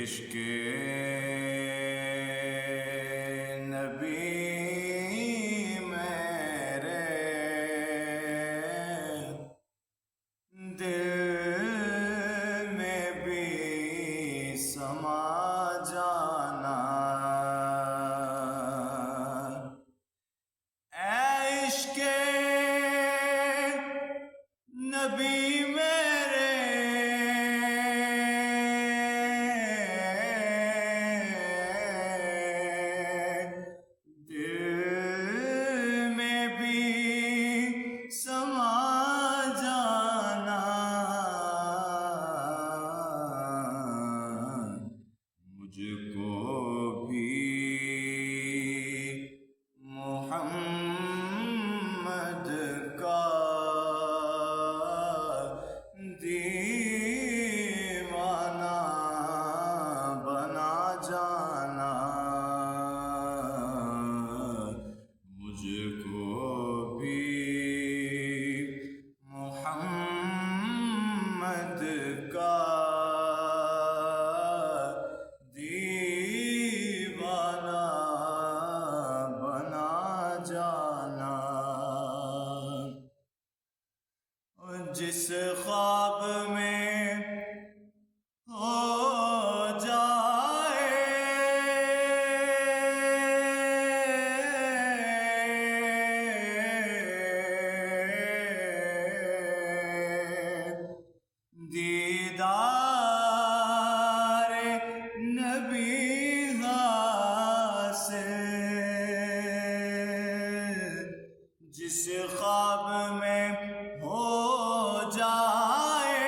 عشق نبی میرے دل میں بھی سما جانا، اے عشق نبی میرے مجھ کو بھی محمد کا دیوانہ بنا جانا، مجھ کو بھی محمد کا جس خواب میں ہو جائے دیدار نبی حاصل، جس خواب میں ہو جائے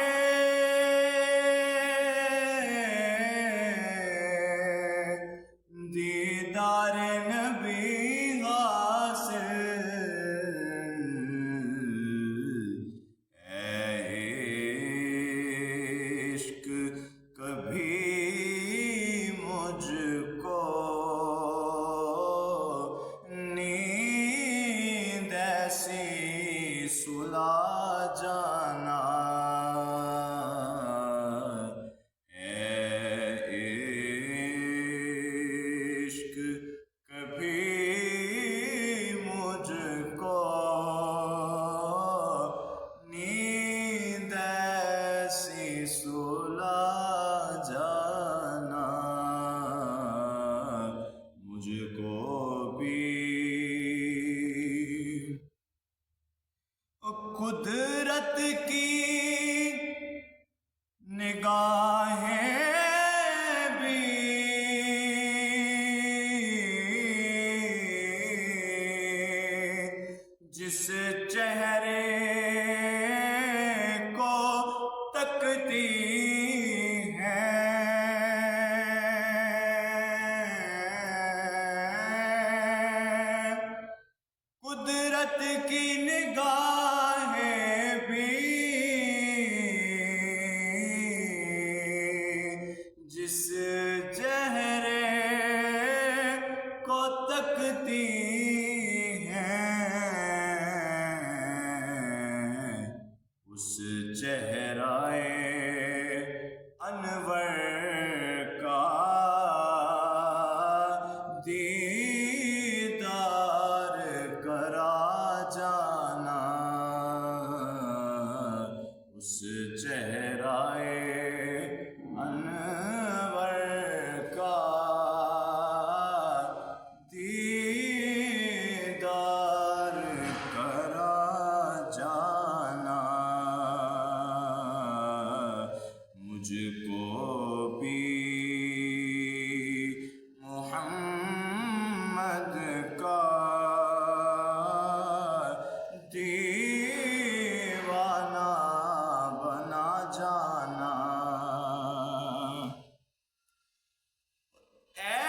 دیدار نبی حاصل، اے عشق کبھی مجھ کو نیند ایسی سلا جانا، اے عشق کبھی مجھ کو نیند ایسی سلا جانا، مجھ کو بھی قدرت کی نگاہیں بھی جس چہرے کو تکتی ہیں، قدرت کی نگاہیں بھی جس چہرے کو تکتی ہیں، اس چہرہ انور کا دیدار کرا جانا، اس چہرہ انور کا دیدار کرا جانا، مجھ کو بھی محمد کا دیوانہ بنا جانا، اے